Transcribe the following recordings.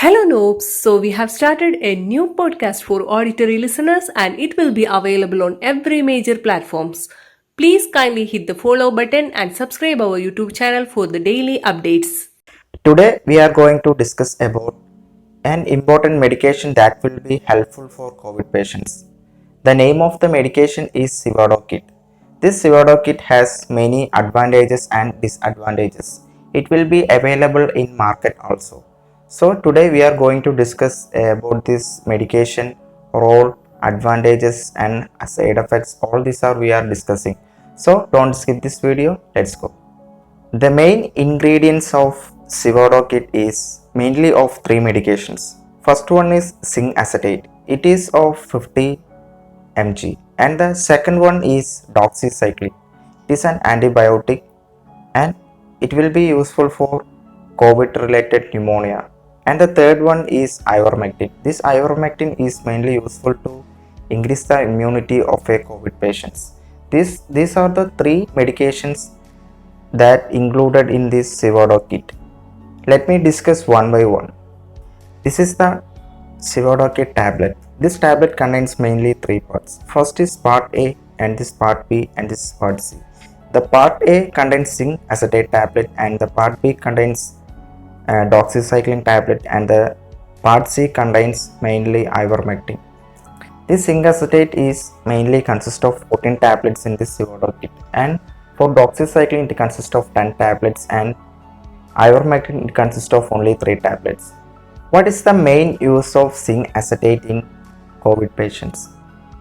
Hello, Noobs. So, we have started a new podcast for auditory listeners and it will be available on every major platforms. Please kindly hit the follow button and subscribe our YouTube channel for the daily updates. Today we are going to discuss about an important medication that will be helpful for COVID patients. The name of the medication is Sivadoc. This Sivadoc has many advantages and disadvantages. It will be available in market also. So today we are going to discuss about this medication, role, advantages and side effects. All these are we are discussing. So don't skip this video. Let's go. The main ingredients of Sivadoc is mainly of three medications. First one is zinc acetate. It is of 50 mg, and the second one is doxycycline. It is an antibiotic and it will be useful for COVID related pneumonia. And the third one is ivermectin. This ivermectin is mainly useful to increase the immunity of a COVID patients. These are the three medications that included in this Sivadoc kit. Let me discuss one by one. This is the Sivadoc tablet. This tablet contains mainly three parts. First is part A and this part B and this is part C. The part A contains zinc acetate tablet and the part B contains doxycycline tablet and the part C contains mainly ivermectin. This zinc acetate is mainly consists of 14 tablets in this Sivadoc kit, and for doxycycline it consists of 10 tablets and ivermectin it consists of only 3 tablets. What is the main use of zinc acetate in COVID patients?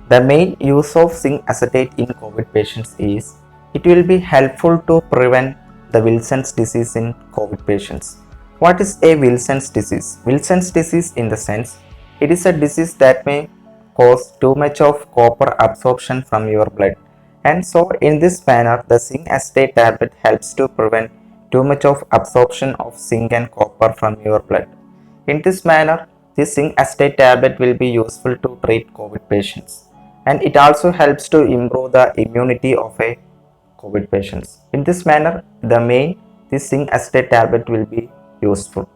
The main use of zinc acetate in COVID patients is it will be helpful to prevent the Wilson's disease in COVID patients. What is a Wilson's disease? Wilson's disease in the sense it is a disease that may cause too much of copper absorption from your blood, and so in this manner the zinc acetate tablet helps to prevent too much of absorption of zinc and copper from your blood. In this manner this zinc acetate tablet will be useful to treat COVID patients, and it also helps to improve the immunity of a COVID patients. In this manner this zinc acetate tablet will be useful.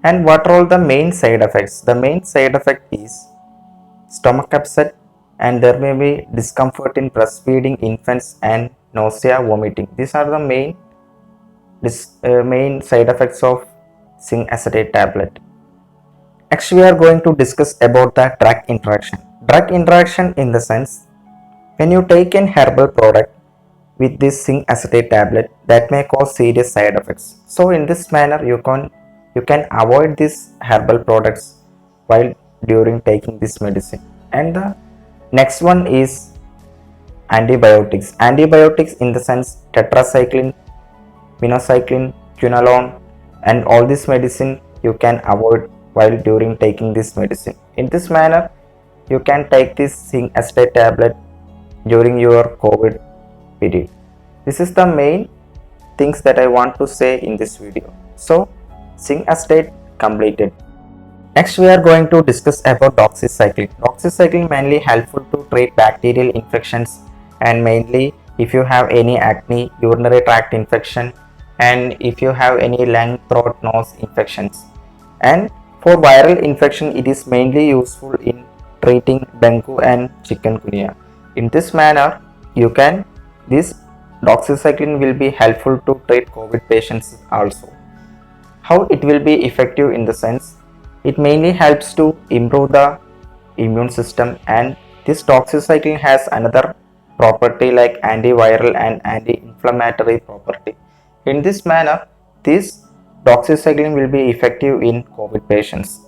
And what are all the main side effects? The main side effect is stomach upset, and there may be discomfort in breastfeeding infants and nausea, vomiting. These are the main side effects of zinc acetate tablet. Next we are going to discuss about the drug interaction. Drug interaction in the sense when you take an herbal product with this zinc acetate tablet that may cause serious side effects. So in this manner you can avoid these herbal products while during taking this medicine. And the next one is antibiotics. Antibiotics in the sense tetracycline, minocycline, quinolone, and all this medicine you can avoid while during taking this medicine. In this manner you can take this zinc acetate tablet during your COVID period. This is the main things that I want to say in this video. So zinc acetate completed. Next we are going to discuss about doxycycline. Doxycycline mainly helpful to treat bacterial infections, and mainly if you have any acne, urinary tract infection, and if you have any lung, throat, nose infections. And for viral infection it is mainly useful in treating dengue and chikungunya. In this manner this doxycycline will be helpful to treat COVID patients also. How it will be effective in the sense it mainly helps to improve the immune system, and this doxycycline has another property like antiviral and anti-inflammatory property. In this manner this doxycycline will be effective in COVID patients.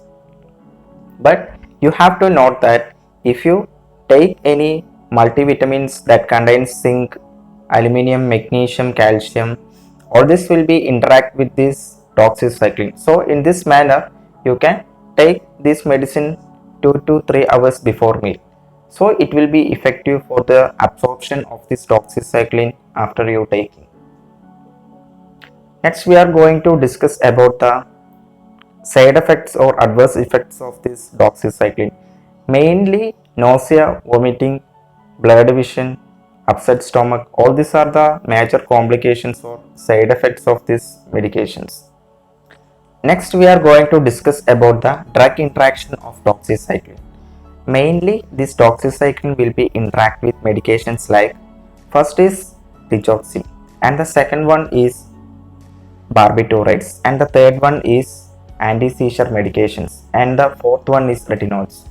But you have to note that if you take any multivitamins that contains zinc, aluminum, magnesium, calcium, all this will be interact with this doxycycline. So in this manner you can take this medicine 2 to 3 hours before meal. So it will be effective for the absorption of this doxycycline after you taking. Next we are going to discuss about the side effects or adverse effects of this doxycycline. Mainly nausea, vomiting, blurred vision, upset stomach. All these are the major complications or side effects of these medications. Next, we are going to discuss about the drug interaction of doxycycline. Mainly, this doxycycline will be interact with medications like first is digoxin and the second one is barbiturates and the third one is anti-seizure medications and the fourth one is retinoids.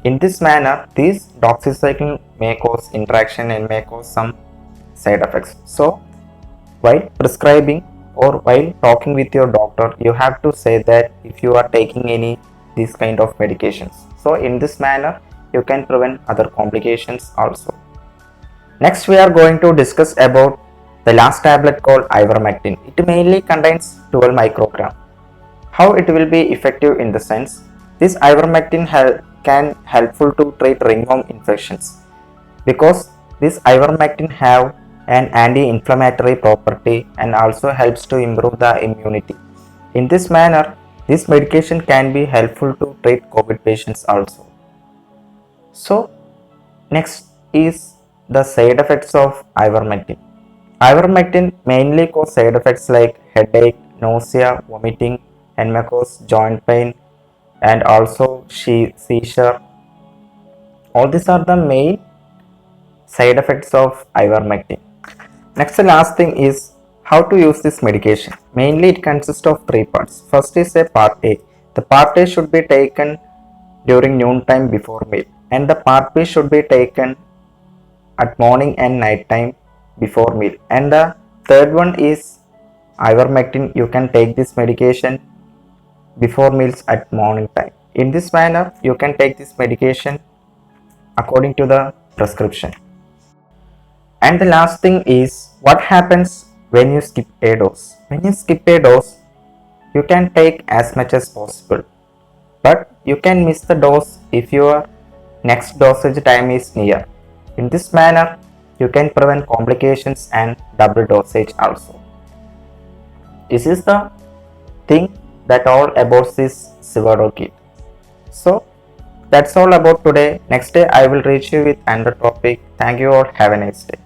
In this manner, these doxycycline may cause interaction and may cause some side effects. So, while prescribing or while talking with your doctor, you have to say that if you are taking any these kind of medications. So, in this manner, you can prevent other complications also. Next, we are going to discuss about the last tablet called ivermectin. It mainly contains 12 microgram. How it will be effective in the sense, this ivermectin can helpful to treat ringworm infections because this ivermectin have an anti-inflammatory property and also helps to improve the immunity. In this manner, this medication can be helpful to treat COVID patients also. So, next is the side effects of ivermectin. Ivermectin mainly cause side effects like headache, nausea, vomiting, and may cause joint pain and also seizure. All these are the main side effects of ivermectin. Next, the last thing is how to use this medication. Mainly, it consists of three parts. First is a part A. The part A should be taken during noontime before meal, and the part B should be taken at morning and night time before meal. And the third one is ivermectin. You can take this medication before meals at morning time. In this manner, you can take this medication according to the prescription. And the last thing is what happens when you skip a dose. When you skip a dose, you can take as much as possible, but you can miss the dose if your next dosage time is near. In this manner, you can prevent complications and double dosage also. This is the thing that all about this Severo kit. So that's all about today. Next day I will reach you with another topic. Thank you all. Have a nice day.